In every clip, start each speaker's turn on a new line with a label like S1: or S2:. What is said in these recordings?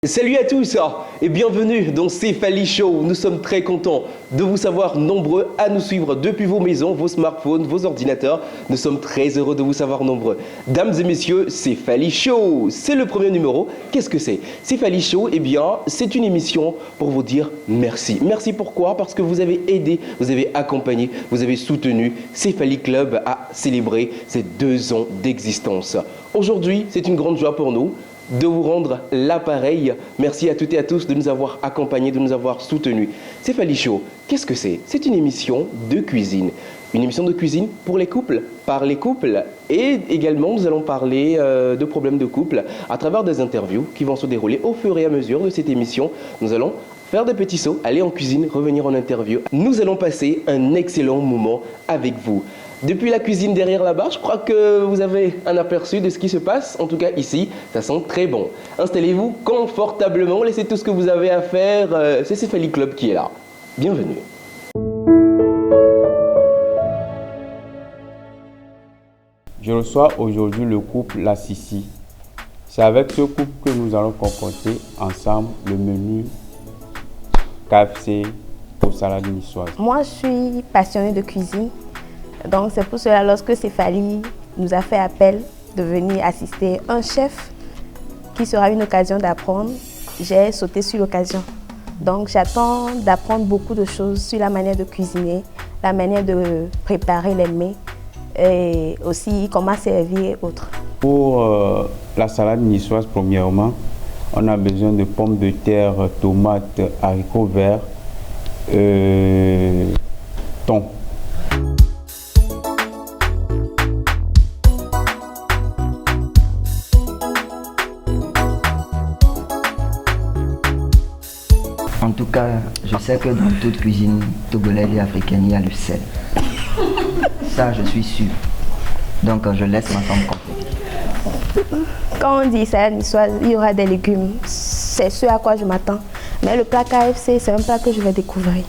S1: Salut à tous et bienvenue dans Céphalie Show. Nous sommes très contents de vous savoir nombreux à nous suivre depuis vos maisons, vos smartphones, vos ordinateurs. Nous sommes très heureux de vous savoir nombreux. Dames et messieurs, Céphalie Show, c'est le premier numéro. Qu'est-ce que c'est? Céphalie Show, eh bien, c'est une émission pour vous dire merci. Merci pourquoi? Parce que vous avez aidé, vous avez accompagné, vous avez soutenu Céphalie Club à célébrer ses 2 ans d'existence. Aujourd'hui, c'est une grande joie pour nous de vous rendre l'appareil. Merci à toutes et à tous de nous avoir accompagnés, de nous avoir soutenus. Céphalie Show, qu'est-ce que c'est? C'est une émission de cuisine. Une émission de cuisine pour les couples, par les couples. Et également, nous allons parler de problèmes de couple à travers des interviews qui vont se dérouler au fur et à mesure de cette émission. Nous allons faire des petits sauts, aller en cuisine, revenir en interview. Nous allons passer un excellent moment avec vous. Depuis la cuisine derrière là-bas, je crois que vous avez un aperçu de ce qui se passe. En tout cas, ici, ça sent très bon. Installez-vous confortablement, laissez tout ce que vous avez à faire. C'est Céphalie Club qui est là. Bienvenue.
S2: Je reçois aujourd'hui le couple La Sissi. C'est avec ce couple que nous allons concocter ensemble le menu KFC aux salades niçoises.
S3: Moi, je suis passionnée de cuisine. Donc c'est pour cela, lorsque Céphalie nous a fait appel de venir assister un chef qui sera une occasion d'apprendre, j'ai sauté sur l'occasion. Donc j'attends d'apprendre beaucoup de choses sur la manière de cuisiner, la manière de préparer les mets et aussi comment servir et autres. Pour
S2: la salade niçoise, premièrement, on a besoin de pommes de terre, tomates, haricots verts, thon.
S4: En tout cas, je sais que dans toute cuisine togolaise et africaine, il y a le sel. Ça, je suis sûr. Donc, je laisse ma femme compter.
S3: Quand on dit salade niçoise, il y aura des légumes. C'est ce à quoi je m'attends. Mais le plat KFC, c'est un plat que je vais découvrir.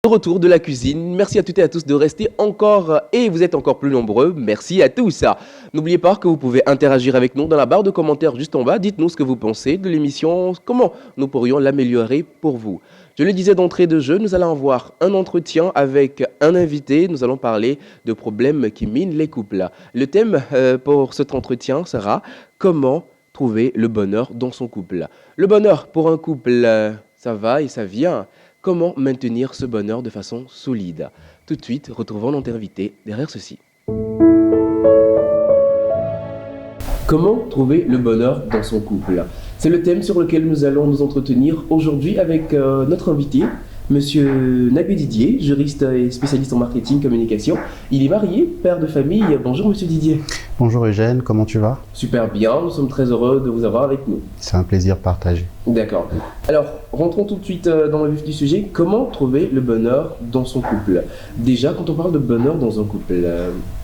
S1: Retour de la cuisine. Merci à toutes et à tous de rester encore et vous êtes encore plus nombreux. Merci à tous. N'oubliez pas que vous pouvez interagir avec nous dans la barre de commentaires juste en bas. Dites-nous ce que vous pensez de l'émission, comment nous pourrions l'améliorer pour vous. Je le disais d'entrée de jeu, nous allons avoir un entretien avec un invité. Nous allons parler de problèmes qui minent les couples. Le thème pour cet entretien sera comment trouver le bonheur dans son couple. Le bonheur pour un couple, ça va et ça vient. Comment maintenir ce bonheur de façon solide? Tout de suite, retrouvons notre invité derrière ceci. Comment trouver le bonheur dans son couple? C'est le thème sur lequel nous allons nous entretenir aujourd'hui avec notre invité, Monsieur Nabi Didier, juriste et spécialiste en marketing communication. Il est marié, père de famille. Bonjour Monsieur Didier.
S5: Bonjour Eugène, comment tu vas?
S1: Super bien, nous sommes très heureux de vous avoir avec nous.
S5: C'est un plaisir partagé.
S1: D'accord. Alors, rentrons tout de suite dans le vif du sujet. Comment trouver le bonheur dans son couple? Déjà, quand on parle de bonheur dans un couple,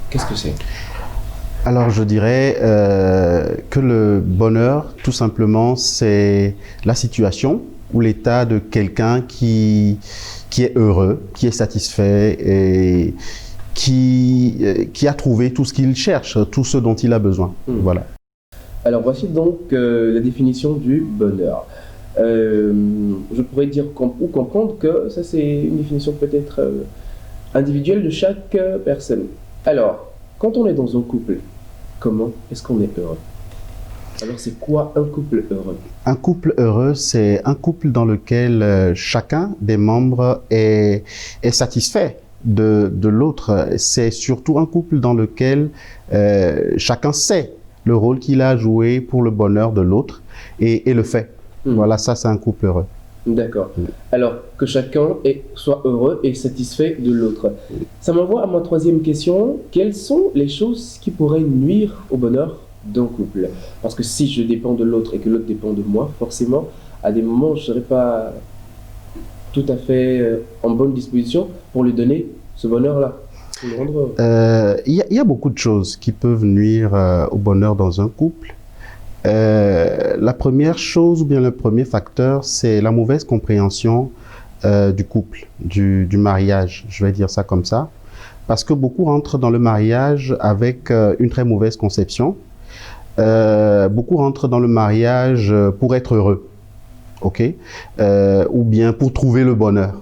S1: qu'est-ce que c'est?
S5: Alors je dirais que le bonheur, tout simplement, c'est la situation ou l'état de quelqu'un qui est heureux, qui est satisfait et qui a trouvé tout ce qu'il cherche, tout ce dont il a besoin. Voilà.
S1: Alors voici donc la définition du bonheur. Je pourrais dire ou comprendre que ça c'est une définition peut-être individuelle de chaque personne. Alors, quand on est dans un couple, comment est-ce qu'on est heureux? Alors c'est quoi un couple heureux?
S5: Un couple heureux, c'est un couple dans lequel chacun des membres est satisfait de l'autre. C'est surtout un couple dans lequel chacun sait le rôle qu'il a joué pour le bonheur de l'autre et le fait. Voilà, ça c'est un couple heureux.
S1: D'accord. Alors, que chacun soit heureux et satisfait de l'autre. Ça m'envoie à ma troisième question. Quelles sont les choses qui pourraient nuire au bonheur d'un couple? Parce que si je dépends de l'autre et que l'autre dépend de moi, forcément, à des moments, je ne serai pas tout à fait en bonne disposition pour lui donner ce bonheur-là.
S5: Il y a beaucoup de choses qui peuvent nuire au bonheur dans un couple. La première chose ou bien le premier facteur, c'est la mauvaise compréhension du couple, du mariage, je vais dire ça comme ça. Parce que beaucoup rentrent dans le mariage avec une très mauvaise conception. Beaucoup rentrent dans le mariage pour être heureux, ok, ou bien pour trouver le bonheur.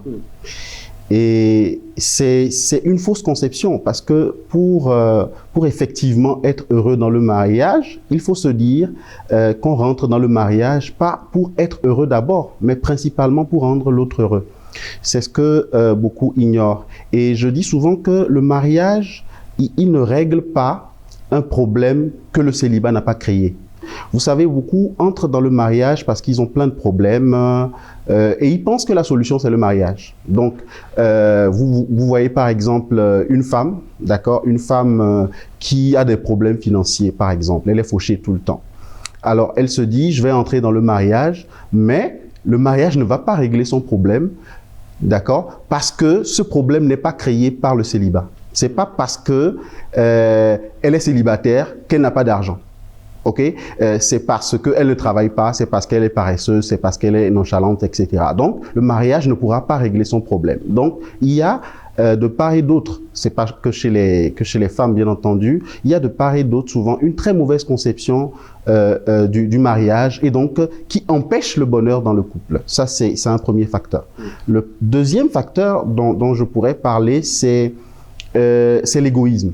S5: Et c'est une fausse conception parce que pour effectivement être heureux dans le mariage, il faut se dire qu'on rentre dans le mariage pas pour être heureux d'abord, mais principalement pour rendre l'autre heureux. C'est ce que beaucoup ignorent. Et je dis souvent que le mariage, il ne règle pas un problème que le célibat n'a pas créé. Vous savez, beaucoup entrent dans le mariage parce qu'ils ont plein de problèmes et ils pensent que la solution, c'est le mariage. Donc, vous voyez par exemple une femme, d'accord, une femme qui a des problèmes financiers, par exemple. Elle est fauchée tout le temps. Alors, elle se dit, je vais entrer dans le mariage, mais le mariage ne va pas régler son problème, d'accord, parce que ce problème n'est pas créé par le célibat. C'est pas parce que elle est célibataire qu'elle n'a pas d'argent. Ok, c'est parce qu'elle ne travaille pas, c'est parce qu'elle est paresseuse, c'est parce qu'elle est nonchalante, etc. Donc, le mariage ne pourra pas régler son problème. Donc, il y a de part et d'autre, c'est pas que chez les femmes, bien entendu, il y a de part et d'autre souvent une très mauvaise conception du mariage et donc qui empêche le bonheur dans le couple. Ça, c'est un premier facteur. Le deuxième facteur dont je pourrais parler, c'est l'égoïsme.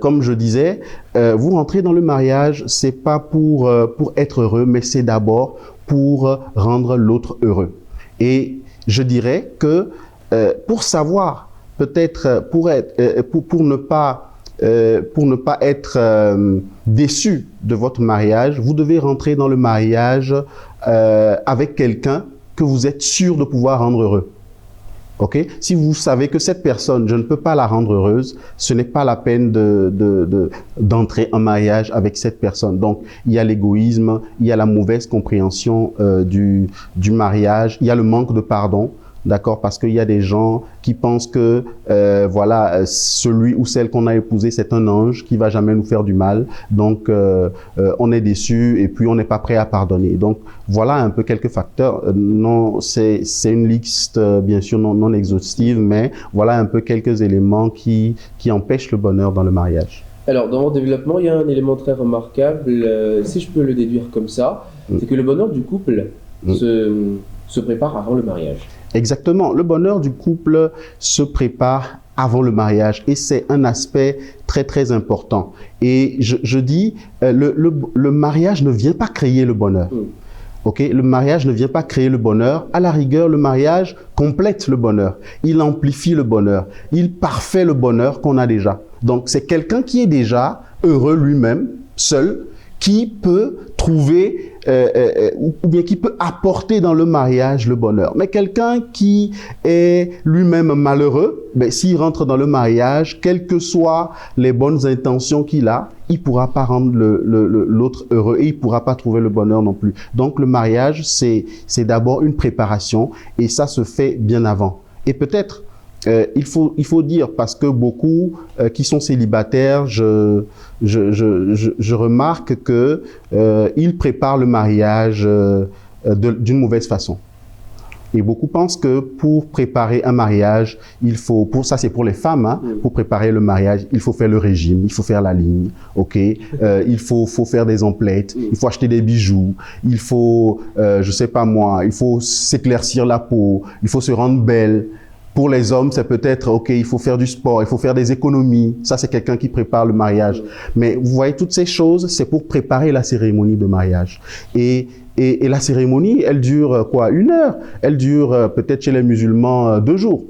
S5: Comme je disais, vous rentrez dans le mariage, c'est pas pour être heureux, mais c'est d'abord pour rendre l'autre heureux. Et je dirais que pour savoir, peut-être pour ne pas être déçu de votre mariage, vous devez rentrer dans le mariage avec quelqu'un que vous êtes sûr de pouvoir rendre heureux. Ok? Si vous savez que cette personne, je ne peux pas la rendre heureuse, ce n'est pas la peine d'entrer en mariage avec cette personne. Donc, il y a l'égoïsme, il y a la mauvaise compréhension du mariage, il y a le manque de pardon. D'accord, parce qu'il y a des gens qui pensent que voilà, celui ou celle qu'on a épousé, c'est un ange qui va jamais nous faire du mal. Donc, on est déçu et puis on n'est pas prêt à pardonner. Donc, voilà un peu quelques facteurs. Non, c'est une liste bien sûr non exhaustive, mais voilà un peu quelques éléments qui empêchent le bonheur dans le mariage.
S1: Alors, dans mon développement, il y a un élément très remarquable, si je peux le déduire comme ça, c'est que le bonheur du couple se prépare avant le mariage.
S5: Exactement. Le bonheur du couple se prépare avant le mariage et c'est un aspect très très important. Et je dis, le mariage ne vient pas créer le bonheur. Okay? Le mariage ne vient pas créer le bonheur. À la rigueur, le mariage complète le bonheur. Il amplifie le bonheur. Il parfait le bonheur qu'on a déjà. Donc, c'est quelqu'un qui est déjà heureux lui-même, seul, qui peut trouver ou bien qui peut apporter dans le mariage le bonheur. Mais quelqu'un qui est lui-même malheureux, ben, s'il rentre dans le mariage, quelles que soient les bonnes intentions qu'il a, il pourra pas rendre l'autre heureux et il pourra pas trouver le bonheur non plus. Donc le mariage, c'est d'abord une préparation et ça se fait bien avant. Et peut-être il faut dire, parce que beaucoup qui sont célibataires, je remarque que ils préparent le mariage d'une mauvaise façon. Et beaucoup pensent que pour préparer un mariage, il faut, ça c'est pour les femmes, hein, pour préparer le mariage, il faut faire le régime, il faut faire la ligne, ok, il faut faire des emplettes, il faut acheter des bijoux, il faut, je sais pas moi, il faut s'éclaircir la peau, il faut se rendre belle. Pour les hommes, c'est peut-être, ok, il faut faire du sport, il faut faire des économies. Ça, c'est quelqu'un qui prépare le mariage. Mais vous voyez, toutes ces choses, c'est pour préparer la cérémonie de mariage. Et la cérémonie, elle dure quoi? 1 heure. Elle dure peut-être chez les musulmans 2 jours.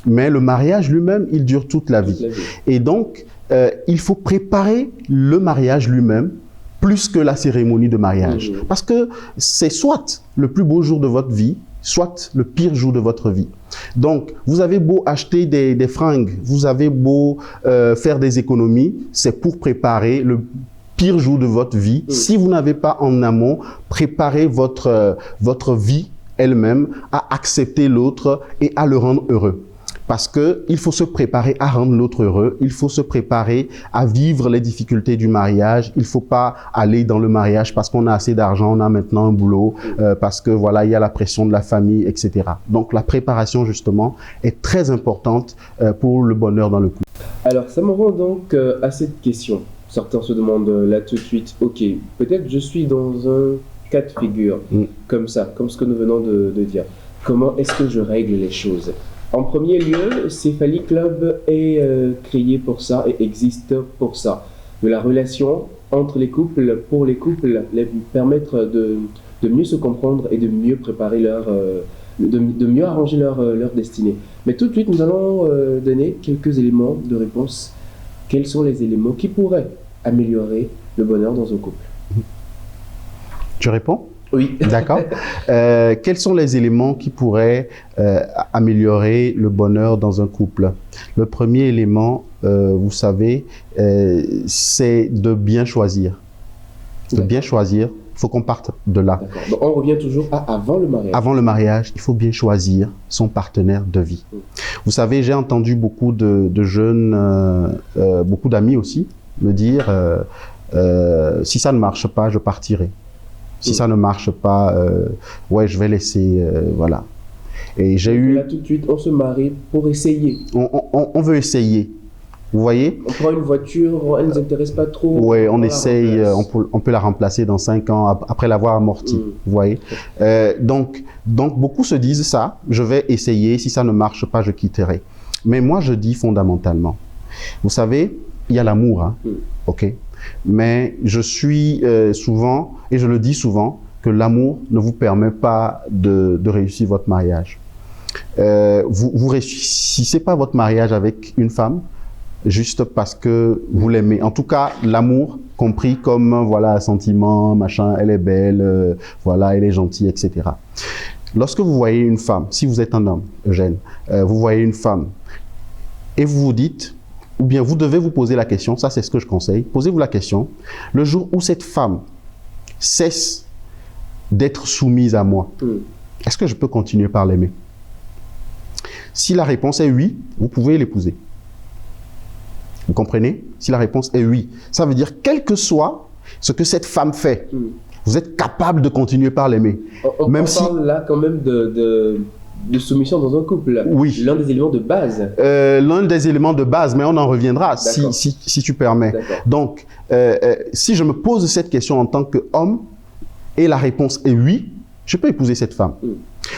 S5: Mais le mariage lui-même, il dure toute la vie. Et donc, il faut préparer le mariage lui-même plus que la cérémonie de mariage. Parce que c'est soit le plus beau jour de votre vie, soit le pire jour de votre vie. Donc, vous avez beau acheter des fringues, vous avez beau faire des économies, c'est pour préparer le pire jour de votre vie. Si vous n'avez pas en amont préparé votre vie elle-même à accepter l'autre et à le rendre heureux. Parce qu'il faut se préparer à rendre l'autre heureux, il faut se préparer à vivre les difficultés du mariage. Il ne faut pas aller dans le mariage parce qu'on a assez d'argent, on a maintenant un boulot, parce que voilà, il y a la pression de la famille, etc. Donc la préparation justement est très importante pour le bonheur dans le couple.
S1: Alors, ça me rend donc à cette question. Certains se demandent là tout de suite, ok, peut-être je suis dans un cas de figure, comme ça, comme ce que nous venons de dire. Comment est-ce que je règle les choses? En premier lieu, Céphalie Club est créé pour ça et existe pour ça. De la relation entre les couples, pour les couples, les permettre de mieux se comprendre et de mieux préparer de mieux arranger leur destinée. Mais tout de suite, nous allons donner quelques éléments de réponse. Quels sont les éléments qui pourraient améliorer le bonheur dans un couple?
S5: Tu réponds?
S1: Oui.
S5: D'accord. Quels sont les éléments qui pourraient améliorer le bonheur dans un couple? Le premier élément, vous savez, c'est de bien choisir. De bien choisir. Il faut qu'on parte de là.
S1: Donc on revient toujours à avant le mariage.
S5: Avant le mariage, il faut bien choisir son partenaire de vie. Vous savez, j'ai entendu beaucoup de jeunes, beaucoup d'amis aussi, me dire si ça ne marche pas, je partirai. Si ça ne marche pas, ouais, je vais laisser, voilà. Et j'ai eu...
S1: Là, tout de suite, on se marie pour essayer.
S5: On veut essayer. Vous voyez?
S1: On prend une voiture, elle ne nous intéresse pas trop.
S5: Oui, on essaye, on peut la remplacer dans 5 ans après l'avoir amortie. Vous voyez? Donc, beaucoup se disent ça, je vais essayer, si ça ne marche pas, je quitterai. Mais moi, je dis fondamentalement, vous savez, il y a l'amour, hein, ok? Mais je suis souvent, et je le dis souvent, que l'amour ne vous permet pas de réussir votre mariage. Vous réussissez pas votre mariage avec une femme juste parce que vous l'aimez. En tout cas, l'amour compris comme voilà un sentiment, machin, elle est belle, voilà, elle est gentille, etc. Lorsque vous voyez une femme, si vous êtes un homme, Eugène, vous voyez une femme et vous vous dites, ou bien vous devez vous poser la question, ça c'est ce que je conseille, posez-vous la question, le jour où cette femme cesse d'être soumise à moi, est-ce que je peux continuer par l'aimer? Si la réponse est oui, vous pouvez l'épouser. Vous comprenez? Si la réponse est oui, ça veut dire quel que soit ce que cette femme fait, vous êtes capable de continuer par l'aimer.
S1: On parle là quand même de soumission dans un couple.
S5: Oui.
S1: L'un des éléments de base.
S5: L'un des éléments de base, mais on en reviendra si tu permets. Donc, si je me pose cette question en tant qu'homme et la réponse est oui, je peux épouser cette femme.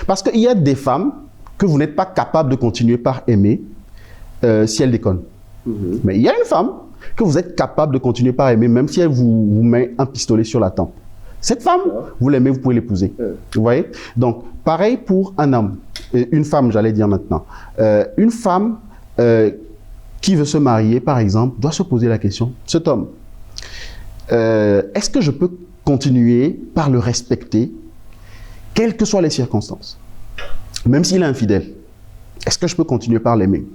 S5: Parce qu'il y a des femmes que vous n'êtes pas capable de continuer par aimer si elles déconnent. Mais il y a une femme que vous êtes capable de continuer par aimer même si elle vous met un pistolet sur la tempe. Cette femme, vous l'aimez, vous pouvez l'épouser. Vous voyez? Donc, pareil pour un homme. Une femme, j'allais dire maintenant. Une femme qui veut se marier, par exemple, doit se poser la question, cet homme, est-ce que je peux continuer par le respecter, quelles que soient les circonstances? Même s'il est infidèle, est-ce que je peux continuer par l'aimer?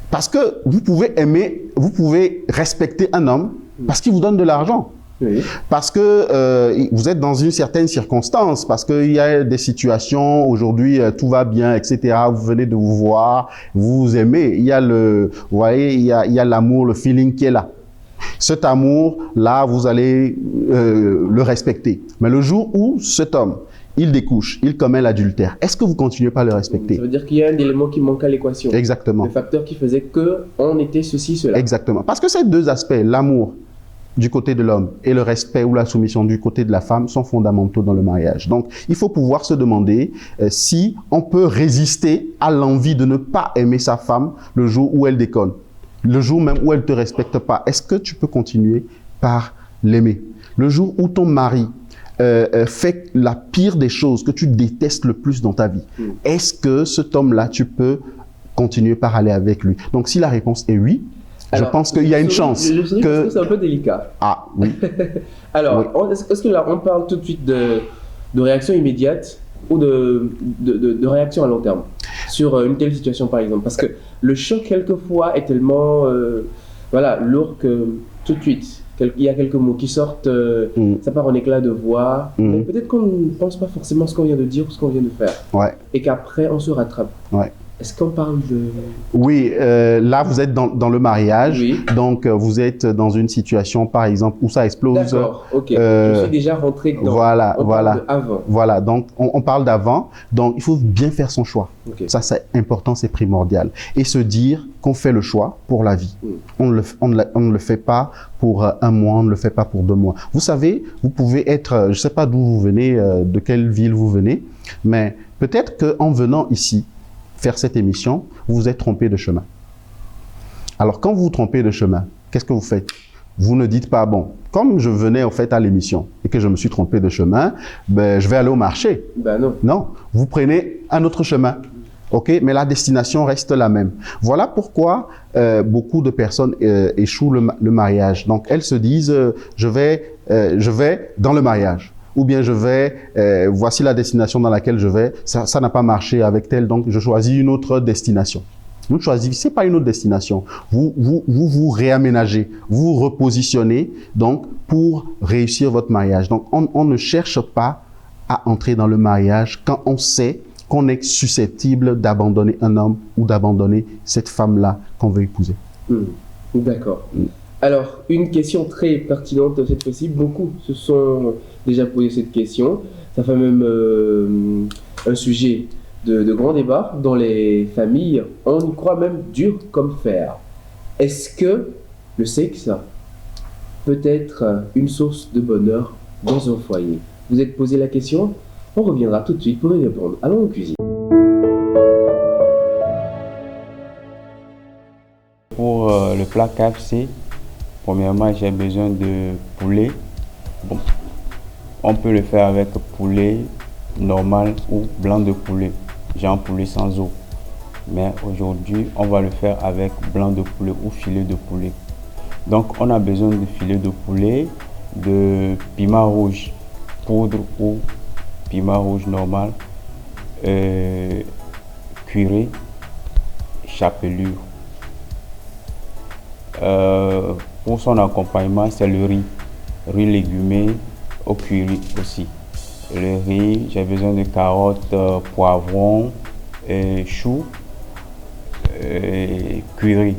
S5: Parce que vous pouvez aimer, vous pouvez respecter un homme parce qu'il vous donne de l'argent. Parce que vous êtes dans une certaine circonstance, parce qu'il y a des situations, aujourd'hui tout va bien, etc. Vous venez de vous voir, vous aimez, il y a le, vous voyez, il y a l'amour, le feeling qui est là. Cet amour-là, vous allez le respecter. Mais le jour où cet homme, il découche, il commet l'adultère, est-ce que vous continuez pas à le respecter?
S1: Ça veut dire qu'il y a un élément qui manque à l'équation.
S5: Exactement.
S1: Le facteur qui faisait qu'on était ceci, cela.
S5: Exactement. Parce que ces deux aspects, l'amour du côté de l'homme et le respect ou la soumission du côté de la femme sont fondamentaux dans le mariage. Donc, il faut pouvoir se demander si on peut résister à l'envie de ne pas aimer sa femme le jour où elle déconne, le jour même où elle ne te respecte pas. Est-ce que tu peux continuer par l'aimer? Le jour où ton mari fait la pire des choses que tu détestes le plus dans ta vie, est-ce que cet homme-là, tu peux continuer par aller avec lui? Donc, si la réponse est oui, alors, je pense qu'il y a une chance que...
S1: C'est un peu délicat.
S5: Ah, oui.
S1: Alors, oui. Est-ce que là, on parle tout de suite de réaction immédiate ou de réaction à long terme sur une telle situation, par exemple? Parce que le choc, quelquefois, est tellement voilà, lourd que tout de suite, il y a quelques mots qui sortent, ça part en éclat de voix, mais peut-être qu'on ne pense pas forcément ce qu'on vient de dire ou ce qu'on vient de faire. Et qu'après, on se rattrape. Est-ce qu'on parle de...
S5: Oui, là, vous êtes dans le mariage.
S1: Oui.
S5: Donc, vous êtes dans une situation, par exemple, où ça explose.
S1: D'accord, ok. Je suis déjà rentré dedans.
S5: Voilà,
S1: On
S5: voilà.
S1: parle de avant.
S5: Voilà, donc on parle d'avant. Donc, il faut bien faire son choix.
S1: Ok.
S5: Ça, c'est important, c'est primordial. Et se dire qu'on fait le choix pour la vie. On ne le fait pas pour un mois, on ne le fait pas pour 2 mois. Vous savez, vous pouvez être, je ne sais pas d'où vous venez, de quelle ville vous venez, mais peut-être qu'en venant ici, faire cette émission, vous vous êtes trompé de chemin. Alors, quand vous vous trompez de chemin, qu'est-ce que vous faites? Vous ne dites pas, bon, comme je venais en fait à l'émission et que je me suis trompé de chemin, ben, je vais aller au marché.
S1: Ben non.
S5: Non, vous prenez un autre chemin. OK, mais la destination reste la même. Voilà pourquoi beaucoup de personnes échouent le mariage. Donc, elles se disent, je vais dans le mariage. Ou bien je vais, voici la destination dans laquelle je vais, ça n'a pas marché avec tel, donc je choisis une autre destination. Vous ne choisissez pas une autre destination, vous réaménagez, vous repositionnez donc pour réussir votre mariage. Donc on ne cherche pas à entrer dans le mariage quand on sait qu'on est susceptible d'abandonner un homme ou d'abandonner cette femme-là qu'on veut épouser.
S1: D'accord. Alors, une question très pertinente cette fois-ci. Beaucoup se sont déjà posé cette question. Ça fait même un sujet de grand débat dans les familles. On y croit même dur comme fer. Est-ce que le sexe peut être une source de bonheur dans un foyer? Vous êtes posé la question? On reviendra tout de suite pour y répondre. Allons en cuisine.
S2: Pour le plat KFC, premièrement, j'ai besoin de poulet. Bon, on peut le faire avec poulet normal ou blanc de poulet. J'ai un poulet sans eau. Mais aujourd'hui, on va le faire avec blanc de poulet ou filet de poulet. Donc, on a besoin de filet de poulet, de piment rouge poudre ou piment rouge normal, curé, chapelure. Pour son accompagnement, c'est le riz légumier au curry aussi. Le riz, j'ai besoin de carottes, poivrons, choux, curry.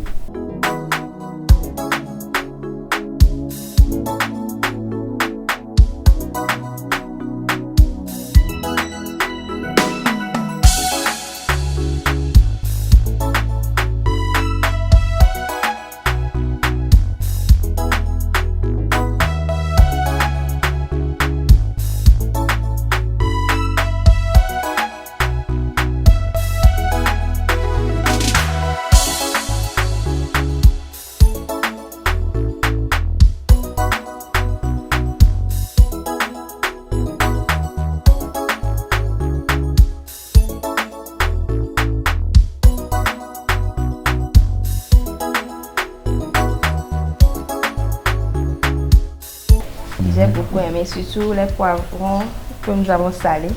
S3: J'ai beaucoup aimé, surtout les poivrons que nous avons salés.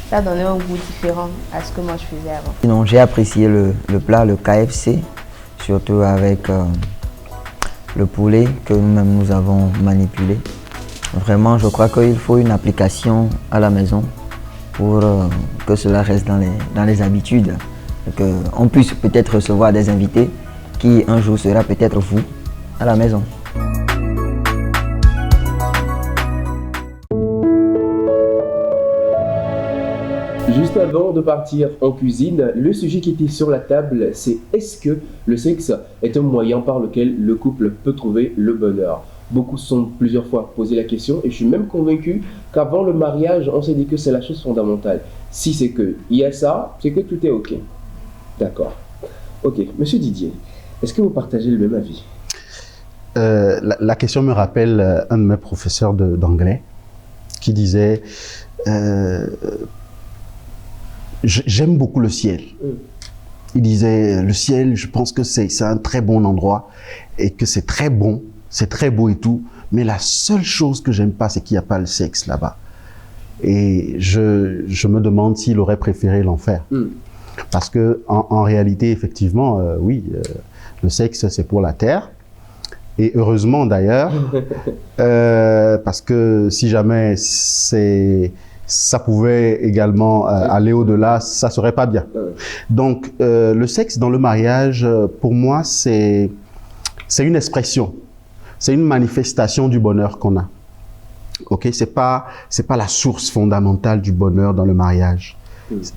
S3: Ça donnait un goût différent à ce que moi je faisais avant.
S4: Sinon, j'ai apprécié le plat, le KFC, surtout avec le poulet que nous-mêmes nous avons manipulé. Vraiment, je crois qu'il faut une application à la maison pour que cela reste dans les habitudes. Qu'on puisse peut-être recevoir des invités qui un jour sera peut-être vous à la maison.
S1: Juste avant de partir en cuisine, le sujet qui était sur la table, c'est est-ce que le sexe est un moyen par lequel le couple peut trouver le bonheur? Beaucoup se sont plusieurs fois posé la question et je suis même convaincu qu'avant le mariage, on s'est dit que c'est la chose fondamentale. Si c'est qu'il y a ça, c'est que tout est OK. D'accord. OK. Monsieur Didier, est-ce que vous partagez le même avis?
S5: La question me rappelle un de mes professeurs d'anglais qui disait j'aime beaucoup le ciel. Il disait, le ciel, je pense que c'est un très bon endroit et que c'est très bon, c'est très beau et tout, mais la seule chose que j'aime pas, c'est qu'il n'y a pas le sexe là-bas. Et je me demande s'il aurait préféré l'enfer. Parce que en réalité, effectivement, oui, le sexe, c'est pour la terre. Et heureusement d'ailleurs, parce que si jamais ça pouvait également aller au-delà, ça serait pas bien. Donc, le sexe dans le mariage, pour moi, c'est une expression, c'est une manifestation du bonheur qu'on a. Ok, c'est pas la source fondamentale du bonheur dans le mariage.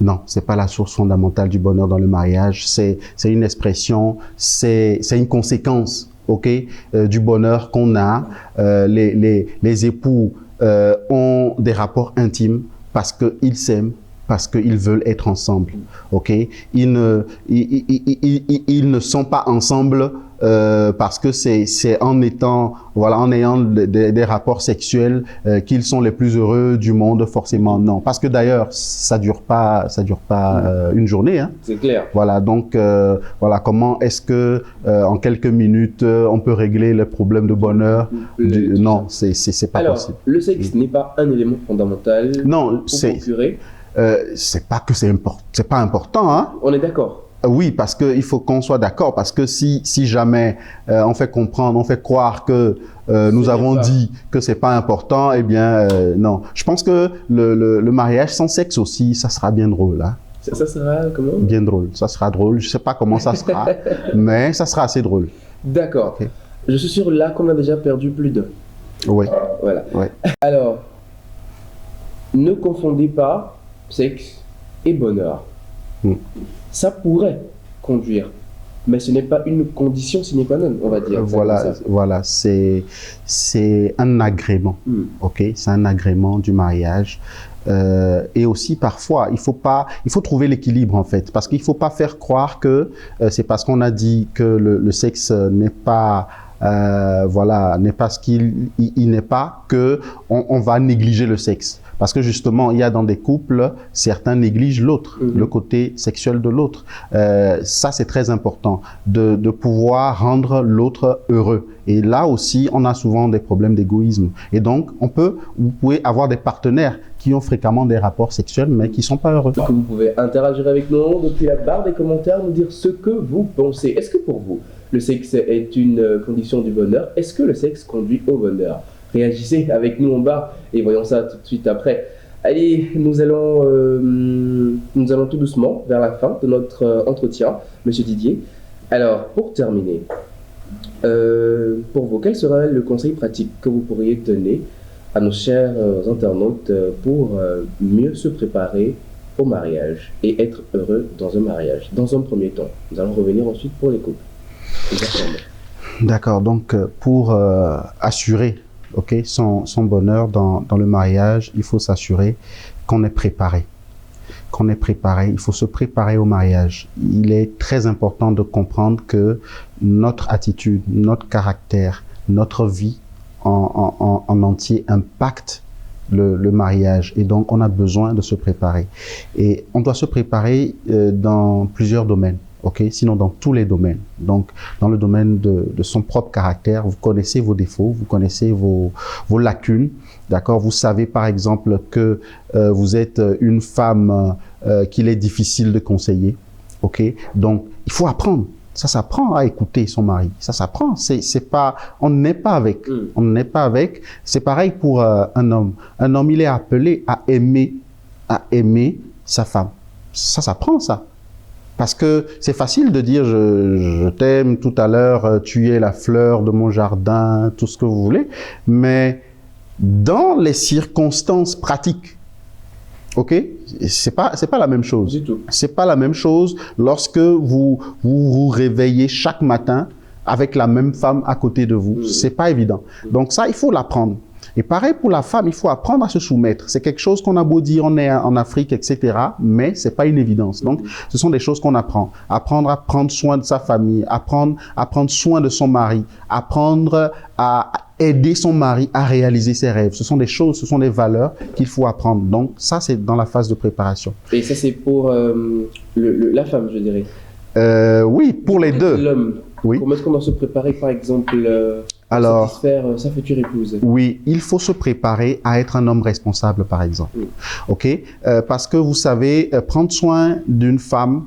S5: Non, c'est pas la source fondamentale du bonheur dans le mariage. C'est une expression, c'est une conséquence, ok, du bonheur qu'on a. Les époux ont des rapports intimes parce qu'ils s'aiment, parce qu'ils veulent être ensemble, ok. Ils ne sont pas ensemble parce que c'est en étant, voilà, en ayant des rapports sexuels qu'ils sont les plus heureux du monde, forcément non. Parce que d'ailleurs, ça dure pas une journée, hein.
S1: C'est clair.
S5: Voilà, donc voilà, comment est-ce que en quelques minutes on peut régler les problèmes de bonheur non, c'est pas possible.
S1: Alors, le sexe n'est pas un élément fondamental
S5: Non,
S1: pour procurer.
S5: c'est pas que c'est pas important, hein.
S1: On est d'accord.
S5: Oui, parce qu'il faut qu'on soit d'accord, parce que si jamais on fait comprendre, on fait croire que nous avons dit que c'est pas important, eh bien non. Je pense que le mariage sans sexe aussi, ça sera bien drôle, hein.
S1: Ça sera comment?
S5: Bien drôle, ça sera drôle. Je sais pas comment ça sera, mais ça sera assez drôle.
S1: D'accord.
S5: Okay.
S1: Je suis sûr là qu'on a déjà perdu plus d'un.
S5: Oui.
S1: Voilà.
S5: Ouais.
S1: Alors, ne confondez pas sexe et bonheur. Ça pourrait conduire, mais ce n'est pas une condition sine qua non, on va dire.
S5: Voilà, c'est un agrément, ok, c'est un agrément du mariage. Et aussi parfois, il faut trouver l'équilibre en fait, parce qu'il faut pas faire croire que c'est parce qu'on a dit que le sexe n'est pas n'est pas ce qu'il n'est pas que on va négliger le sexe. Parce que justement, il y a dans des couples, certains négligent l'autre, le côté sexuel de l'autre. Ça, c'est très important, de pouvoir rendre l'autre heureux. Et là aussi, on a souvent des problèmes d'égoïsme. Et donc, vous pouvez avoir des partenaires qui ont fréquemment des rapports sexuels, mais qui ne sont pas heureux.
S1: Vous pouvez interagir avec nous depuis la barre des commentaires, nous dire ce que vous pensez. Est-ce que pour vous, le sexe est une condition du bonheur? Est-ce que le sexe conduit au bonheur? Réagissez avec nous en bas et voyons ça tout de suite après. Allez, nous allons tout doucement vers la fin de notre entretien, Monsieur Didier. Alors, pour terminer, pour vous, quel serait le conseil pratique que vous pourriez donner à nos chers internautes pour mieux se préparer au mariage et être heureux dans un mariage? Dans un premier temps, nous allons revenir ensuite pour les couples.
S5: D'accord, donc pour assurer son bonheur dans le mariage, il faut s'assurer qu'on est préparé. Il faut se préparer au mariage. Il est très important de comprendre que notre attitude, notre caractère, notre vie en entier impacte le mariage. Et donc, on a besoin de se préparer. Et on doit se préparer dans plusieurs domaines. Sinon dans tous les domaines. Donc, dans le domaine de son propre caractère, vous connaissez vos défauts, vous connaissez vos lacunes, d'accord? Vous savez par exemple que vous êtes une femme qu'il est difficile de conseiller, Donc, il faut apprendre. Ça s'apprend à écouter son mari. Ça s'apprend. On n'est pas avec. On n'est pas avec. C'est pareil pour un homme. Un homme, il est appelé à aimer sa femme. Ça s'apprend, ça. Parce que c'est facile de dire je t'aime tout à l'heure, tu es la fleur de mon jardin, tout ce que vous voulez, mais dans les circonstances pratiques, c'est pas la même chose.
S1: Du tout.
S5: C'est pas la même chose lorsque vous réveillez chaque matin avec la même femme à côté de vous. C'est pas évident. Donc ça, il faut l'apprendre. Et pareil pour la femme, il faut apprendre à se soumettre. C'est quelque chose qu'on a beau dire, on est en Afrique, etc. Mais c'est pas une évidence. Donc, ce sont des choses qu'on apprend. Apprendre à prendre soin de sa famille, apprendre à prendre soin de son mari, apprendre à aider son mari à réaliser ses rêves. Ce sont des choses, ce sont des valeurs qu'il faut apprendre. Donc, ça, c'est dans la phase de préparation.
S1: Et ça, c'est pour la femme, je dirais.
S5: Oui, pour les deux.
S1: L'homme.
S5: Oui.
S1: Comment est-ce qu'on doit se préparer, par exemple,
S5: alors,
S1: satisfaire sa future épouse? Oui,
S5: il faut se préparer à être un homme responsable, par exemple. Parce que vous savez, prendre soin d'une femme,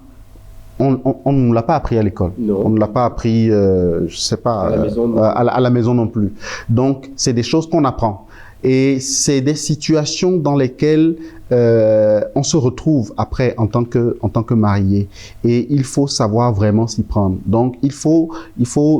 S5: on ne nous l'a pas appris à l'école. On ne l'a pas appris, je sais pas, à la maison non plus. Donc, c'est des choses qu'on apprend. Et c'est des situations dans lesquelles on se retrouve après en tant que marié. Et il faut savoir vraiment s'y prendre. Donc, il faut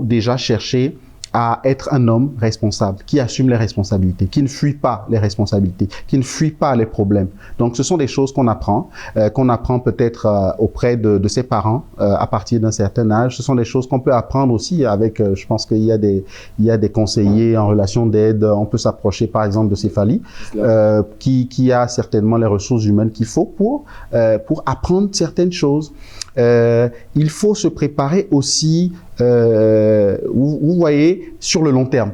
S5: déjà chercher à être un homme responsable, qui assume les responsabilités, qui ne fuit pas les responsabilités, qui ne fuit pas les problèmes. Donc, ce sont des choses qu'on apprend peut-être auprès de ses parents à partir d'un certain âge. Ce sont des choses qu'on peut apprendre aussi avec, je pense qu'il y a des conseillers en relation d'aide. On peut s'approcher, par exemple, de Céphalie, qui a certainement les ressources humaines qu'il faut pour apprendre certaines choses. Il faut se préparer aussi, vous voyez, sur le long terme.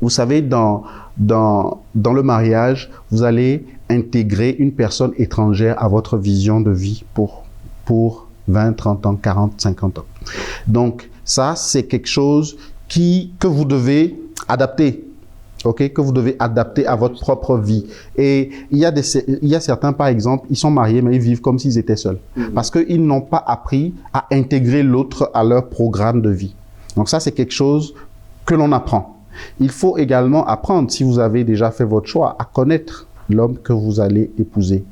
S5: Vous savez, dans le mariage, vous allez intégrer une personne étrangère à votre vision de vie pour 20, 30 ans, 40, 50 ans. Donc, ça, c'est quelque chose que vous devez adapter. Que vous devez adapter à votre propre vie. Et il y a certains, par exemple, ils sont mariés, mais ils vivent comme s'ils étaient seuls. Parce qu'ils n'ont pas appris à intégrer l'autre à leur programme de vie. Donc ça, c'est quelque chose que l'on apprend. Il faut également apprendre, si vous avez déjà fait votre choix, à connaître l'homme que vous allez épouser.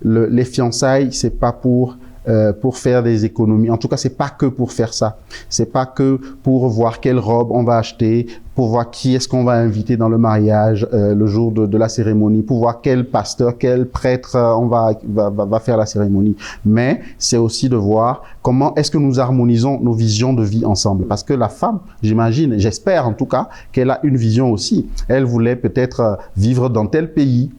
S5: Les fiançailles, c'est pas pour faire des économies. En tout cas, c'est pas que pour faire ça. C'est pas que pour voir quelle robe on va acheter, pour voir qui est-ce qu'on va inviter dans le mariage le jour de la cérémonie, pour voir quel pasteur, quel prêtre on va faire la cérémonie. Mais c'est aussi de voir comment est-ce que nous harmonisons nos visions de vie ensemble. Parce que la femme, j'imagine, j'espère en tout cas, qu'elle a une vision aussi. Elle voulait peut-être vivre dans tel pays,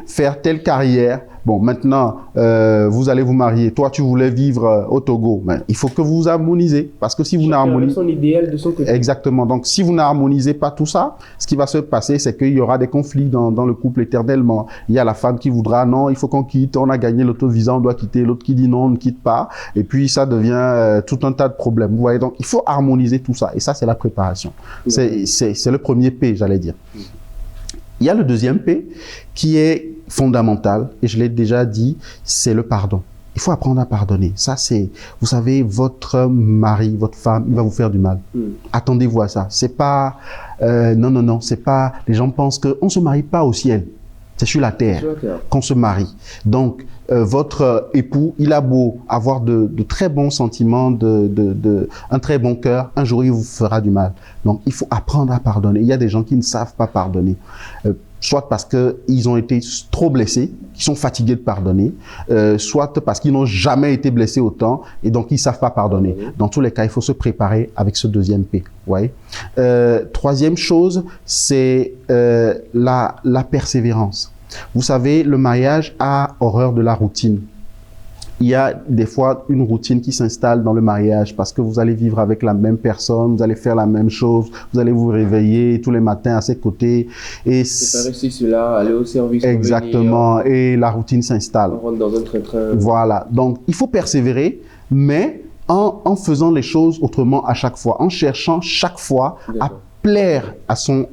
S5: faire telle carrière. Bon, maintenant, vous allez vous marier. Toi, tu voulais vivre au Togo. Mais il faut que vous harmonisez. Parce que si vous n'harmonisez...
S1: son idéal de son côté.
S5: Exactement. Donc, si vous n'harmonisez pas tout ça, ce qui va se passer, c'est qu'il y aura des conflits dans le couple éternellement. Il y a la femme qui voudra, non, il faut qu'on quitte, on a gagné l'autovisa, on doit quitter. L'autre qui dit non, on ne quitte pas. Et puis, ça devient tout un tas de problèmes. Vous voyez, donc, il faut harmoniser tout ça. Et ça, c'est la préparation. C'est le premier P, j'allais dire. Il y a le deuxième P qui est fondamental, et je l'ai déjà dit, c'est le pardon. Il faut apprendre à pardonner. Ça, c'est, vous savez, votre mari, votre femme, il va vous faire du mal. Attendez-vous à ça. C'est pas, non, c'est pas, les gens pensent qu'on se marie pas au ciel. C'est sur la terre qu'on se marie. Donc, votre époux, il a beau avoir de très bons sentiments, un très bon cœur, un jour, il vous fera du mal. Donc, il faut apprendre à pardonner. Il y a des gens qui ne savent pas pardonner. Soit parce qu'ils ont été trop blessés, qu'ils sont fatigués de pardonner, soit parce qu'ils n'ont jamais été blessés autant et donc ils ne savent pas pardonner. Dans tous les cas, il faut se préparer avec ce deuxième P. Ouais. Troisième chose, c'est la persévérance. Vous savez, le mariage a horreur de la routine. Il y a des fois une routine qui s'installe dans le mariage parce que vous allez vivre avec la même personne, vous allez faire la même chose, vous allez vous réveiller tous les matins à ses côtés. Et
S1: préparer cela, aller au service.
S5: Exactement. Revenir, et la routine s'installe.
S1: On rentre dans un train-train.
S5: Voilà. Donc, il faut persévérer, mais en faisant les choses autrement à chaque fois, en cherchant chaque fois à plaire à son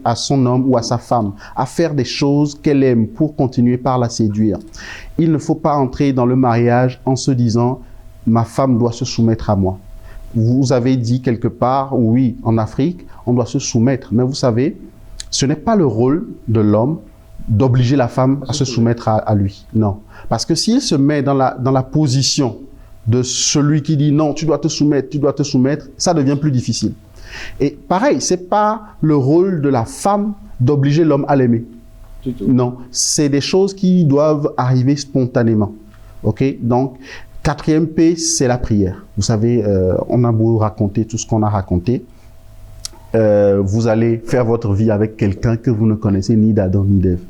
S5: homme ou à sa femme, à faire des choses qu'elle aime pour continuer par la séduire. Il ne faut pas entrer dans le mariage en se disant « ma femme doit se soumettre à moi ». Vous avez dit quelque part, oui, en Afrique, on doit se soumettre. Mais vous savez, ce n'est pas le rôle de l'homme d'obliger la femme à se soumettre à lui. Non. Parce que s'il se met dans la position de celui qui dit « non, tu dois te soumettre », ça devient plus difficile. Et pareil, c'est pas le rôle de la femme d'obliger l'homme à l'aimer. Non, c'est des choses qui doivent arriver spontanément. Donc, quatrième P, c'est la prière. Vous savez, on a beau raconter tout ce qu'on a raconté. Vous allez faire votre vie avec quelqu'un que vous ne connaissez ni d'Adam ni d'Ève.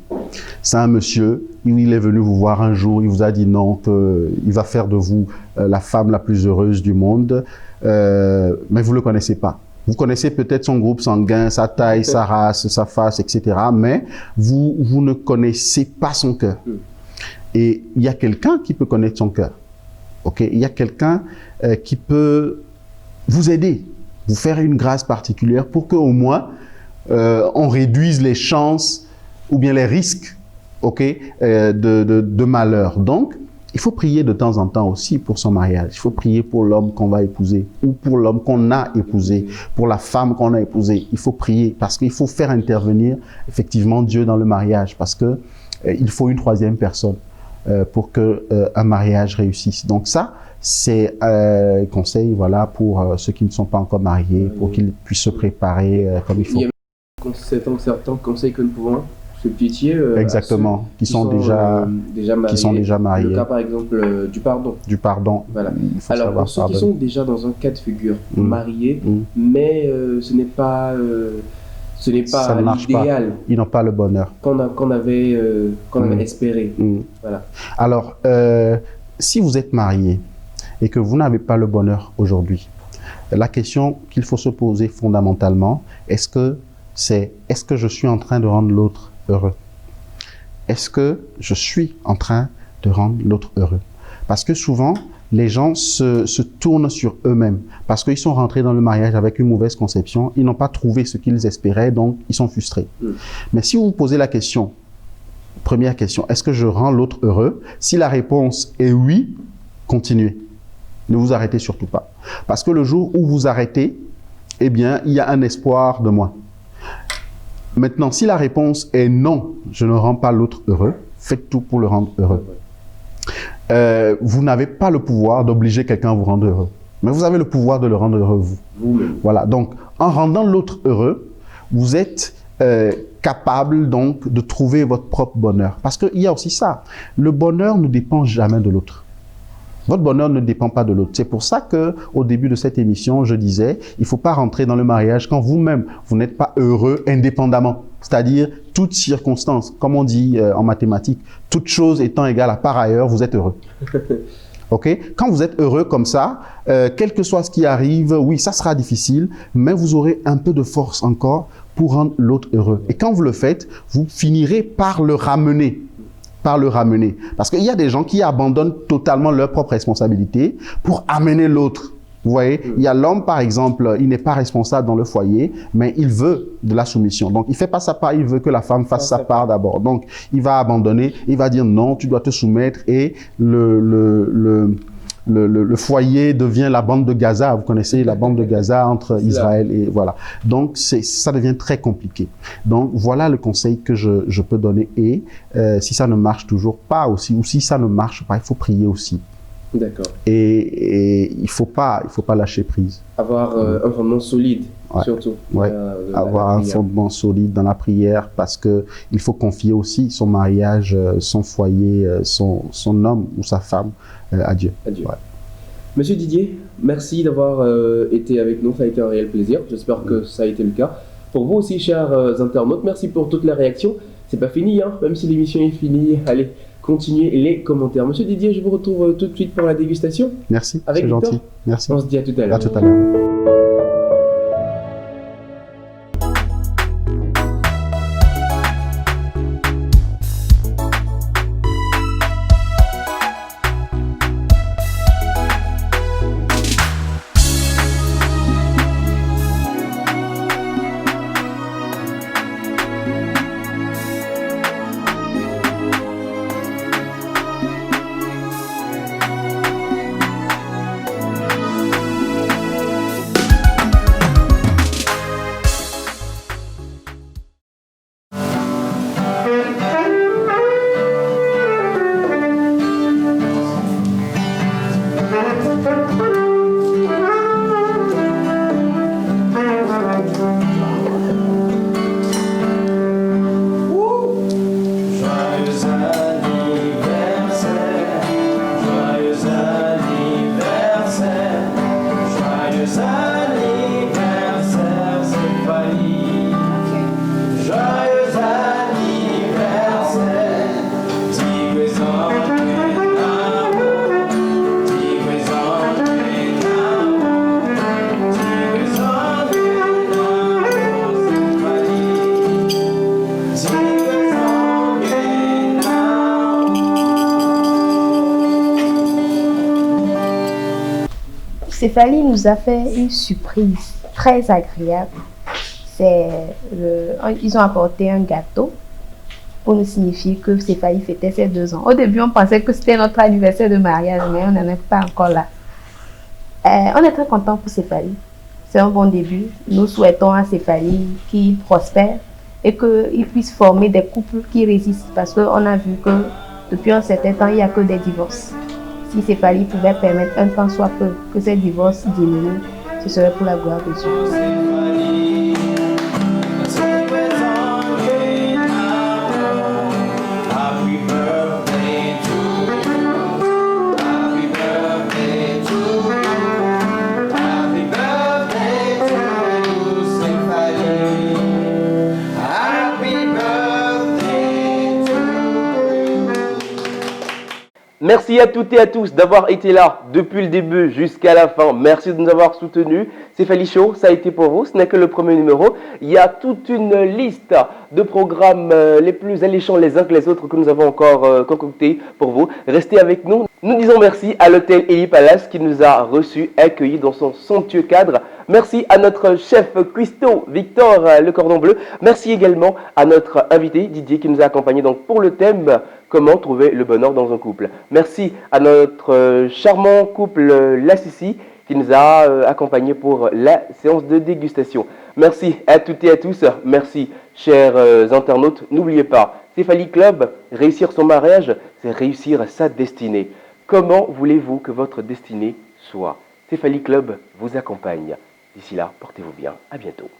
S5: C'est un monsieur, il est venu vous voir un jour, il vous a dit non, il va faire de vous la femme la plus heureuse du monde, mais vous ne le connaissez pas. Vous connaissez peut-être son groupe sanguin, sa taille, sa race, sa face, etc. Mais vous ne connaissez pas son cœur. Et il y a quelqu'un qui peut connaître son cœur. Il y a quelqu'un qui peut vous aider, vous faire une grâce particulière pour qu'au moins on réduise les chances ou bien les risques de malheur. Donc, Il faut prier de temps en temps aussi pour son mariage. Il faut prier pour l'homme qu'on va épouser ou pour l'homme qu'on a épousé, pour la femme qu'on a épousée. Il faut prier parce qu'il faut faire intervenir effectivement Dieu dans le mariage parce que il faut une troisième personne pour que un mariage réussisse. Donc ça, c'est un conseil voilà, pour ceux qui ne sont pas encore mariés, pour qu'ils puissent se préparer comme il faut.
S1: Il y a certains conseils que nous pouvons se pitié
S5: exactement, qui sont déjà mariés.
S1: Le cas par exemple du pardon.
S5: Du pardon.
S1: Voilà.
S5: Alors
S1: pour ceux qui sont déjà dans un cas de figure mariés, mais ce n'est pas l'idéal.
S5: Ils n'ont pas le bonheur
S1: qu'on avait espéré. Voilà.
S5: Alors, si vous êtes marié et que vous n'avez pas le bonheur aujourd'hui, la question qu'il faut se poser fondamentalement, est-ce que je suis en train de rendre l'autre heureux? Est-ce que je suis en train de rendre l'autre heureux? Parce que souvent, les gens se tournent sur eux-mêmes parce qu'ils sont rentrés dans le mariage avec une mauvaise conception, ils n'ont pas trouvé ce qu'ils espéraient, donc ils sont frustrés. Mais si vous vous posez la question, première question, est-ce que je rends l'autre heureux? Si la réponse est oui, continuez. Ne vous arrêtez surtout pas. Parce que le jour où vous arrêtez, eh bien, il y a un espoir de moins. Maintenant, si la réponse est non, je ne rends pas l'autre heureux, faites tout pour le rendre heureux. Vous n'avez pas le pouvoir d'obliger quelqu'un à vous rendre heureux, mais vous avez le pouvoir de le rendre heureux vous-même. Voilà, donc en rendant l'autre heureux, vous êtes capable donc de trouver votre propre bonheur. Parce qu'il y a aussi ça, le bonheur ne dépend jamais de l'autre. Votre bonheur ne dépend pas de l'autre. C'est pour ça que, au début de cette émission, je disais, il ne faut pas rentrer dans le mariage quand vous-même, vous n'êtes pas heureux indépendamment. C'est-à-dire, toute circonstance, comme on dit en mathématiques, toute chose étant égale à par ailleurs, vous êtes heureux. Ok? Quand vous êtes heureux comme ça, quel que soit ce qui arrive, oui, ça sera difficile, mais vous aurez un peu de force encore pour rendre l'autre heureux. Et quand vous le faites, vous finirez par le ramener. Parce qu'il y a des gens qui abandonnent totalement leur propre responsabilité pour amener l'autre. Vous voyez, il y a l'homme, par exemple, il n'est pas responsable dans le foyer, mais il veut de la soumission. Donc, il fait pas sa part, il veut que la femme fasse sa part d'abord. Donc, il va abandonner, il va dire non, tu dois te soumettre et le foyer devient la bande de Gaza. Vous connaissez la bande de Gaza entre Israël et voilà. Donc, ça devient très compliqué. Donc, voilà le conseil que je peux donner. Et si ça ne marche toujours pas aussi, ou si ça ne marche pas, il faut prier aussi.
S1: D'accord.
S5: Et il faut pas lâcher prise.
S1: Avoir un fondement solide, surtout.
S5: Ouais. Avoir un fondement solide dans la prière parce que il faut confier aussi son mariage, son foyer, son homme ou sa femme à Dieu.
S1: Ouais. Monsieur Didier, merci d'avoir été avec nous. Ça a été un réel plaisir. J'espère que ça a été le cas. Pour vous aussi, chers internautes, merci pour toutes les réactions. C'est pas fini, hein, même si l'émission est finie. Allez, continuez les commentaires. Monsieur Didier, je vous retrouve tout de suite pour la dégustation.
S5: Merci,
S1: c'est
S5: gentil. Merci.
S1: On se dit à tout à l'heure.
S5: À tout à l'heure.
S3: Céphalie nous a fait une surprise très agréable. Ils ont apporté un gâteau pour nous signifier que Céphalie fêtait ses 2 ans. Au début, on pensait que c'était notre anniversaire de mariage, mais on n'en est pas encore là. On est très content pour Céphalie. C'est un bon début. Nous souhaitons à Céphalie qu'il prospère et qu'il puisse former des couples qui résistent, parce qu'on a vu que depuis un certain temps, il n'y a que des divorces. Si Céphalie pouvait permettre un temps soit peu que ces divorces diminuent, ce serait pour la gloire de Dieu.
S1: Merci à toutes et à tous d'avoir été là depuis le début jusqu'à la fin. Merci de nous avoir soutenus. Céphalie Show, ça a été pour vous. Ce n'est que le premier numéro. Il y a toute une liste de programmes les plus alléchants les uns que les autres que nous avons encore concoctés pour vous. Restez avec nous. Nous disons merci à l'hôtel Eli Palace qui nous a reçus, accueillis dans son somptueux cadre. Merci à notre chef cuistot Victor Le Cordon Bleu. Merci également à notre invité Didier qui nous a accompagnés donc pour le thème comment trouver le bonheur dans un couple. Merci à notre charmant couple La Sissi qui nous a accompagnés pour la séance de dégustation. Merci à toutes et à tous. Merci chers internautes. N'oubliez pas, Céphalie Club, réussir son mariage, c'est réussir sa destinée. Comment voulez-vous que votre destinée soit? Céphalie Club vous accompagne. D'ici là, portez-vous bien. À bientôt.